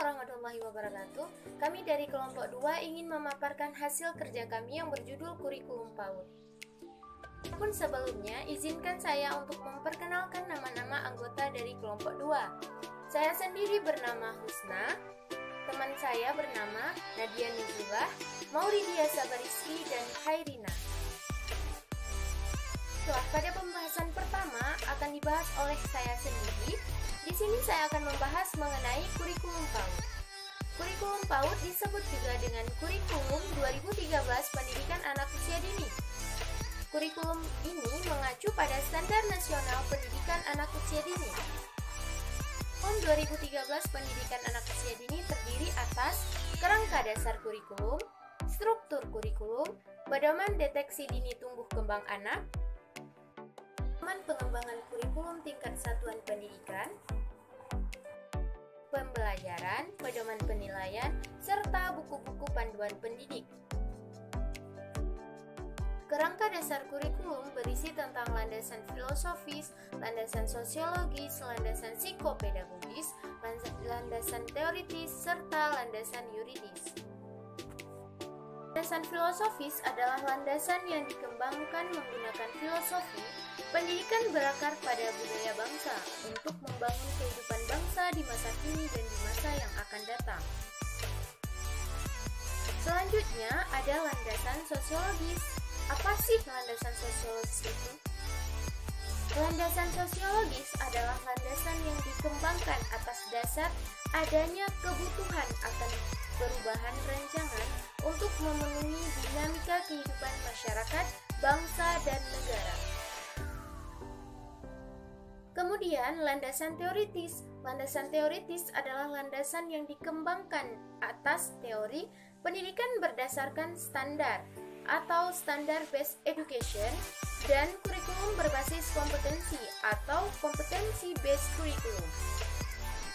warahmatullahi wabarakatuh. Kami dari kelompok 2 ingin memaparkan hasil kerja kami yang berjudul Kurikulum PAUD. Pun sebelumnya, izinkan saya untuk memperkenalkan nama-nama anggota dari kelompok 2. Saya sendiri bernama Husna, teman saya bernama Nadia Nizulah, Mauridia Sabariski, dan Khairina. Pada pembahasan pertama akan dibahas oleh saya sendiri. Di sini saya akan membahas mengenai kurikulum PAUD. Kurikulum PAUD disebut juga dengan Kurikulum 2013 Pendidikan Anak Usia Dini. Kurikulum ini mengacu pada Standar Nasional Pendidikan Anak Usia Dini. Tahun 2013 Pendidikan Anak Usia Dini terdiri atas kerangka dasar kurikulum, struktur kurikulum, pedoman deteksi dini tumbuh kembang anak, pengembangan kurikulum tingkat satuan pendidikan, pembelajaran, pedoman penilaian, serta buku-buku panduan pendidik. Kerangka dasar kurikulum berisi tentang landasan filosofis, landasan sosiologis, landasan psikopedagogis, landasan teoritis, serta landasan yuridis. Landasan filosofis adalah landasan yang dikembangkan menggunakan filosofi. Pendidikan berakar pada budaya bangsa untuk membangun kehidupan bangsa di masa kini dan di masa yang akan datang. Selanjutnya ada landasan sosiologis. Apa sih landasan sosiologis itu? Landasan sosiologis adalah landasan yang dikembangkan atas dasar adanya kebutuhan akan perubahan rancangan untuk memenuhi dinamika kehidupan masyarakat, bangsa, dan negara. Kemudian, landasan teoritis. Landasan teoritis adalah landasan yang dikembangkan atas teori pendidikan berdasarkan standar atau standar based education dan kurikulum berbasis kompetensi atau kompetensi based curriculum.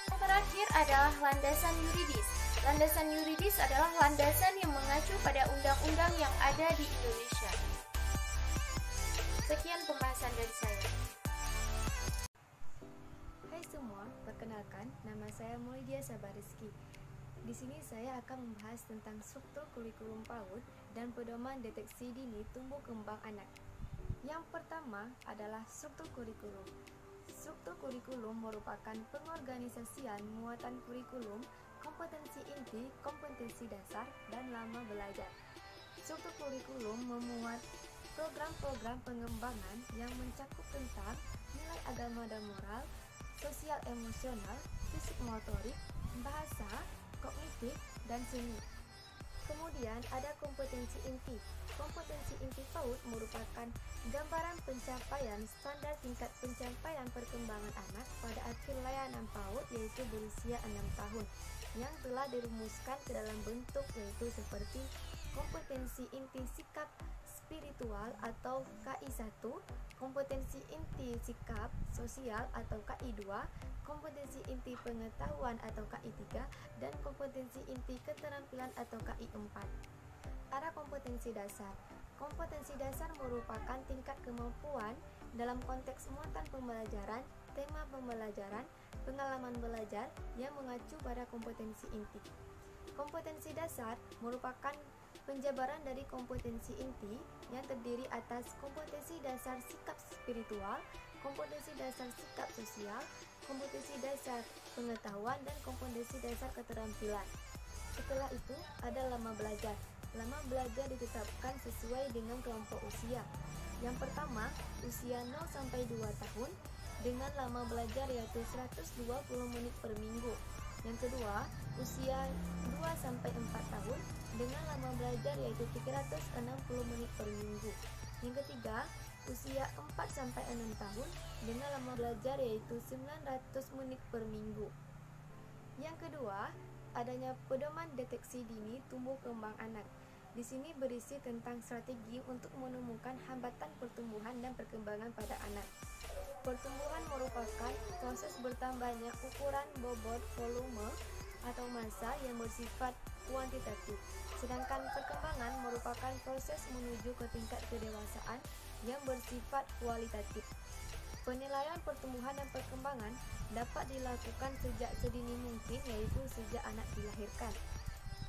Yang terakhir adalah landasan yuridis. Landasan yuridis adalah landasan yang mengacu pada undang-undang yang ada di Indonesia. Sekian pembahasan dari saya. Hai semua, perkenalkan, nama saya Mauridia Sabariski. Di sini saya akan membahas tentang struktur kurikulum PAUD dan pedoman deteksi dini tumbuh kembang anak. Yang pertama adalah struktur kurikulum. Struktur kurikulum merupakan pengorganisasian muatan kurikulum, kompetensi inti, kompetensi dasar, dan lama belajar. Struktur kurikulum memuat program-program pengembangan yang mencakup tentang nilai agama dan moral, sosial emosional, fisik motorik, bahasa, kognitif, dan seni. Kemudian ada kompetensi inti. Kompetensi inti PAUD merupakan gambaran pencapaian standar tingkat pencapaian perkembangan anak pada akhir layanan PAUD yaitu berusia 6 tahun yang telah dirumuskan ke dalam bentuk yaitu seperti kompetensi inti sikap spiritual atau KI1, kompetensi inti sikap sosial atau KI2, kompetensi inti pengetahuan atau KI3, dan kompetensi inti keterampilan atau KI4. Ada kompetensi dasar. Kompetensi dasar merupakan tingkat kemampuan dalam konteks muatan pembelajaran, tema pembelajaran, pengalaman belajar yang mengacu pada kompetensi inti. Kompetensi dasar merupakan penjabaran dari kompetensi inti yang terdiri atas kompetensi dasar sikap spiritual, kompetensi dasar sikap sosial, kompetensi dasar pengetahuan, dan kompetensi dasar keterampilan. Setelah itu, ada lama belajar. Lama belajar ditetapkan sesuai dengan kelompok usia. Yang pertama, usia 0-2 tahun dengan lama belajar yaitu 120 menit per minggu. Yang kedua, usia 2-4 tahun dengan lama belajar yaitu 360 menit per minggu. Yang ketiga, usia 4-6 tahun dengan lama belajar yaitu 900 menit per minggu. Yang kedua, adanya pedoman deteksi dini tumbuh kembang anak. Di sini berisi tentang strategi untuk menemukan hambatan pertumbuhan dan perkembangan pada anak. Pertumbuhan merupakan proses bertambahnya ukuran, bobot, volume, atau massa yang bersifat kuantitatif. Sedangkan perkembangan merupakan proses menuju ke tingkat kedewasaan yang bersifat kualitatif. Penilaian pertumbuhan dan perkembangan dapat dilakukan sejak sedini mungkin, yaitu sejak anak dilahirkan.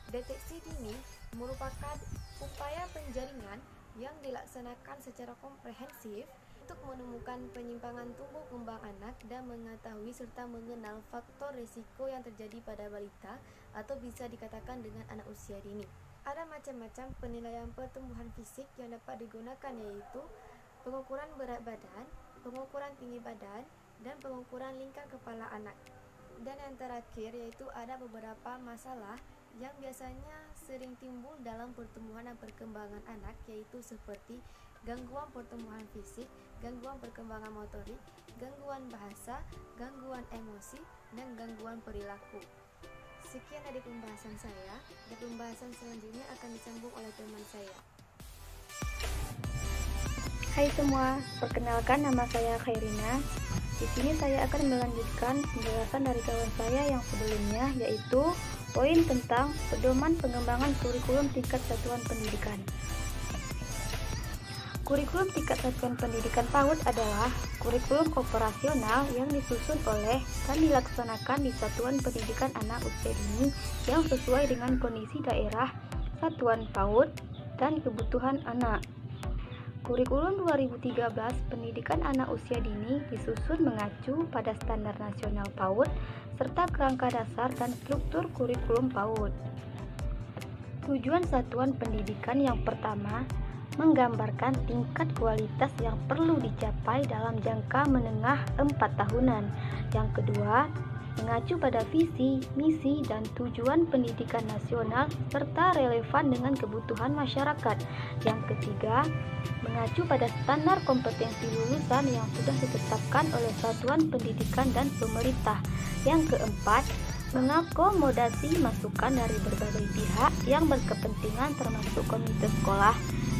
Deteksi dini merupakan upaya penjaringan yang dilaksanakan secara komprehensif untuk menemukan penyimpangan tumbuh kembang anak dan mengetahui serta mengenal faktor risiko yang terjadi pada balita atau bisa dikatakan dengan anak usia dini. Ada macam-macam penilaian pertumbuhan fisik yang dapat digunakan, yaitu pengukuran berat badan, pengukuran tinggi badan, dan pengukuran lingkar kepala anak. Dan yang terakhir yaitu ada beberapa masalah yang biasanya sering timbul dalam pertumbuhan dan perkembangan anak, yaitu seperti gangguan pertumbuhan fisik, gangguan perkembangan motorik, gangguan bahasa, gangguan emosi, dan gangguan perilaku. Sekian dari pembahasan saya, dan pembahasan selanjutnya akan disambung oleh teman saya. Hai semua, perkenalkan nama saya Khairina. Di sini saya akan melanjutkan penjelasan dari kawan saya yang sebelumnya, yaitu poin tentang pedoman pengembangan kurikulum tingkat satuan pendidikan. Kurikulum tingkat satuan pendidikan PAUD adalah kurikulum operasional yang disusun oleh dan dilaksanakan di satuan pendidikan anak usia dini yang sesuai dengan kondisi daerah, satuan PAUD, dan kebutuhan anak. Kurikulum 2013 pendidikan anak usia dini disusun mengacu pada standar nasional PAUD serta kerangka dasar dan struktur kurikulum PAUD. Tujuan satuan pendidikan yang pertama, menggambarkan tingkat kualitas yang perlu dicapai dalam jangka menengah 4 tahunan. Yang kedua, mengacu pada visi, misi, dan tujuan pendidikan nasional serta relevan dengan kebutuhan masyarakat. Yang ketiga, mengacu pada standar kompetensi lulusan yang sudah ditetapkan oleh satuan pendidikan dan pemerintah. Yang keempat, mengakomodasi masukan dari berbagai pihak yang berkepentingan termasuk komite sekolah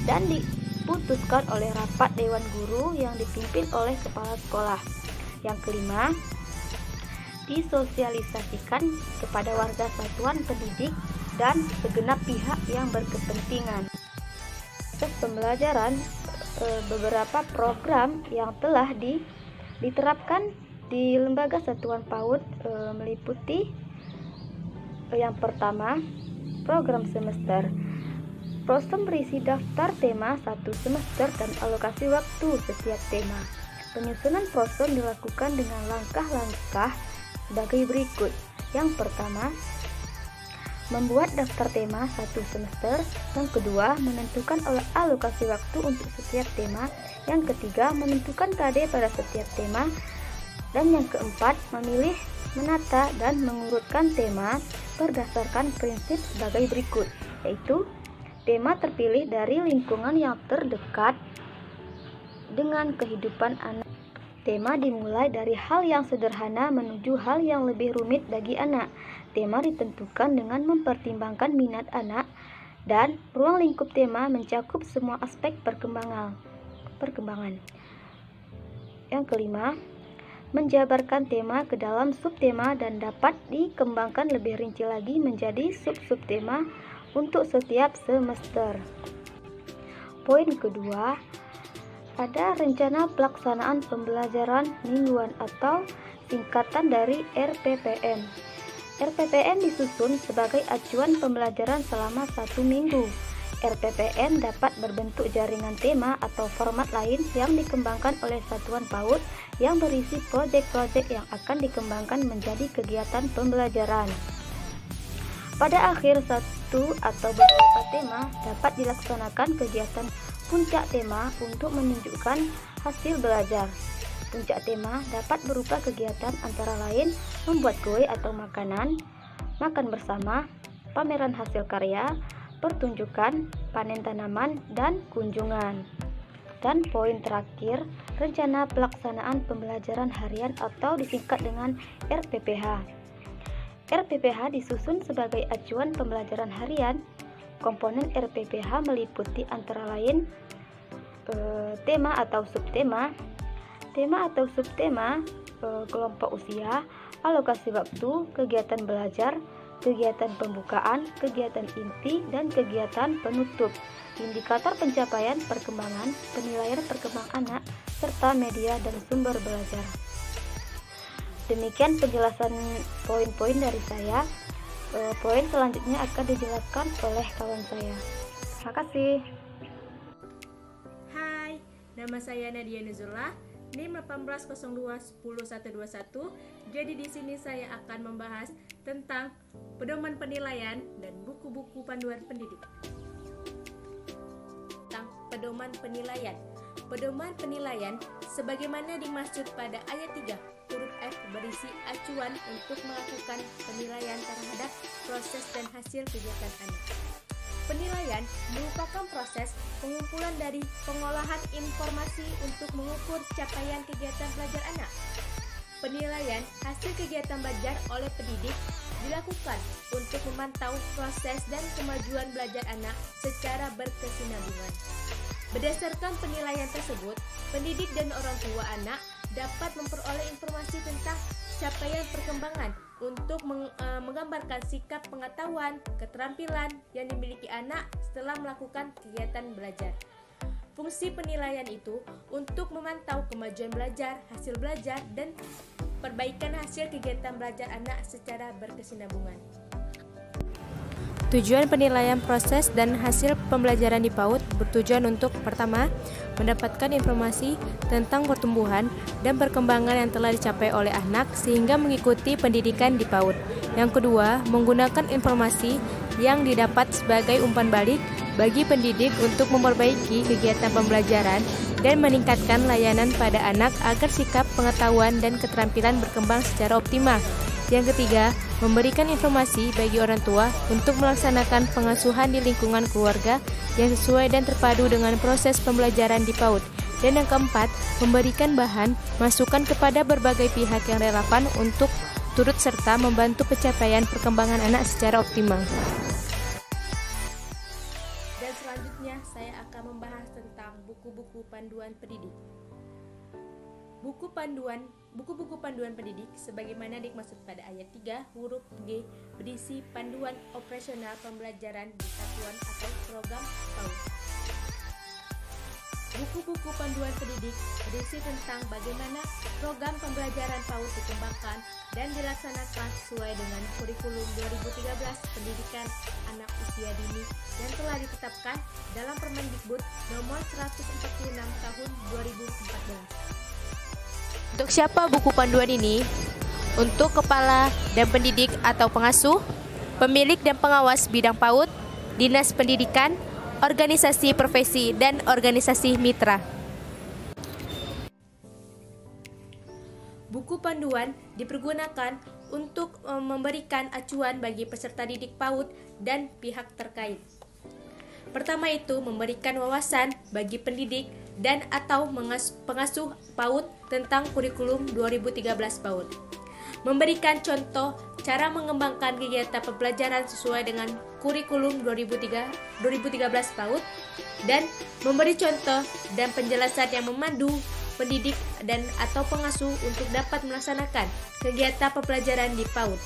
dan diputuskan oleh rapat dewan guru yang dipimpin oleh kepala sekolah. Yang kelima, disosialisasikan kepada warga satuan pendidik dan segenap pihak yang berkepentingan. Proses pembelajaran beberapa program yang telah diterapkan di lembaga satuan PAUD meliputi yang pertama, program semester. Program berisi daftar tema satu semester dan alokasi waktu setiap tema. Penyusunan program dilakukan dengan langkah-langkah sebagai berikut. Yang pertama, membuat daftar tema satu semester. Yang kedua, menentukan alokasi waktu untuk setiap tema. Yang ketiga, menentukan KD pada setiap tema. Dan yang keempat, memilih, menata, dan mengurutkan tema berdasarkan prinsip sebagai berikut, yaitu tema terpilih dari lingkungan yang terdekat dengan kehidupan anak. Tema dimulai dari hal yang sederhana menuju hal yang lebih rumit bagi anak. Tema ditentukan dengan mempertimbangkan minat anak dan ruang lingkup tema mencakup semua aspek perkembangan. Yang kelima, menjabarkan tema ke dalam subtema dan dapat dikembangkan lebih rinci lagi menjadi sub-subtema untuk setiap semester. Poin kedua, ada rencana pelaksanaan pembelajaran mingguan atau singkatan dari RPPM. RPPM disusun sebagai acuan pembelajaran selama 1 minggu. RPPM dapat berbentuk jaringan tema atau format lain yang dikembangkan oleh satuan PAUD yang berisi proyek-proyek yang akan dikembangkan menjadi kegiatan pembelajaran. Pada akhir satu atau beberapa tema dapat dilaksanakan kegiatan puncak tema untuk menunjukkan hasil belajar. Puncak tema dapat berupa kegiatan antara lain membuat kue atau makanan, makan bersama, pameran hasil karya, pertunjukan, panen tanaman, dan kunjungan. Dan poin terakhir, rencana pelaksanaan pembelajaran harian atau disingkat dengan RPPH. RPPH disusun sebagai acuan pembelajaran harian. Komponen RPPH meliputi antara lain tema atau subtema, tema atau subtema, kelompok usia, alokasi waktu, kegiatan belajar, kegiatan pembukaan, kegiatan inti, dan kegiatan penutup. Indikator pencapaian perkembangan, penilaian perkembangan anak, serta media dan sumber belajar. Demikian penjelasan poin-poin dari saya. Poin selanjutnya akan dijelaskan oleh kawan saya. Terima kasih. Hai, nama saya Nadia Nuzullah, NIM 1802101121. Jadi di sini saya akan membahas tentang pedoman penilaian dan buku-buku panduan pendidik. Tentang pedoman penilaian. Pedoman penilaian sebagaimana dimaksud pada ayat 3 huruf F berisi acuan untuk melakukan penilaian terhadap proses dan hasil kegiatan anak. Penilaian merupakan proses pengumpulan dari pengolahan informasi untuk mengukur capaian kegiatan belajar anak. Penilaian hasil kegiatan belajar oleh pendidik dilakukan untuk memantau proses dan kemajuan belajar anak secara berkesinambungan. Berdasarkan penilaian tersebut, pendidik dan orang tua anak dapat memperoleh informasi tentang capaian perkembangan untuk menggambarkan sikap pengetahuan, keterampilan yang dimiliki anak setelah melakukan kegiatan belajar. Fungsi penilaian itu untuk memantau kemajuan belajar, hasil belajar, dan perbaikan hasil kegiatan belajar anak secara berkesinambungan. Tujuan penilaian proses dan hasil pembelajaran di PAUD bertujuan untuk pertama, mendapatkan informasi tentang pertumbuhan dan perkembangan yang telah dicapai oleh anak sehingga mengikuti pendidikan di PAUD. Yang kedua, menggunakan informasi yang didapat sebagai umpan balik bagi pendidik untuk memperbaiki kegiatan pembelajaran dan meningkatkan layanan pada anak agar sikap pengetahuan dan keterampilan berkembang secara optimal. Yang ketiga, memberikan informasi bagi orang tua untuk melaksanakan pengasuhan di lingkungan keluarga yang sesuai dan terpadu dengan proses pembelajaran di PAUD. Dan yang keempat, memberikan bahan masukan kepada berbagai pihak yang relevan untuk turut serta membantu pencapaian perkembangan anak secara optimal. Dan selanjutnya saya akan membahas tentang buku-buku panduan pendidik. Buku-buku panduan pendidik sebagaimana dimaksud pada ayat 3 huruf G berisi panduan operasional pembelajaran di satuan atau program PAUD. Buku-buku panduan pendidik berisi tentang bagaimana program pembelajaran PAUD dikembangkan dan dilaksanakan sesuai dengan kurikulum 2013 pendidikan anak usia dini yang telah ditetapkan dalam Permendikbud nomor 146 tahun 2014. Untuk siapa buku panduan ini? Untuk kepala dan pendidik atau pengasuh, pemilik dan pengawas bidang PAUD, dinas pendidikan, organisasi profesi, dan organisasi mitra. Buku panduan dipergunakan untuk memberikan acuan bagi peserta didik PAUD dan pihak terkait. Pertama itu memberikan wawasan bagi pendidik dan atau pengasuh PAUD tentang kurikulum 2013 PAUD. Memberikan contoh cara mengembangkan kegiatan pembelajaran sesuai dengan kurikulum 2013 PAUD dan memberi contoh dan penjelasan yang memandu pendidik dan atau pengasuh untuk dapat melaksanakan kegiatan pembelajaran di PAUD.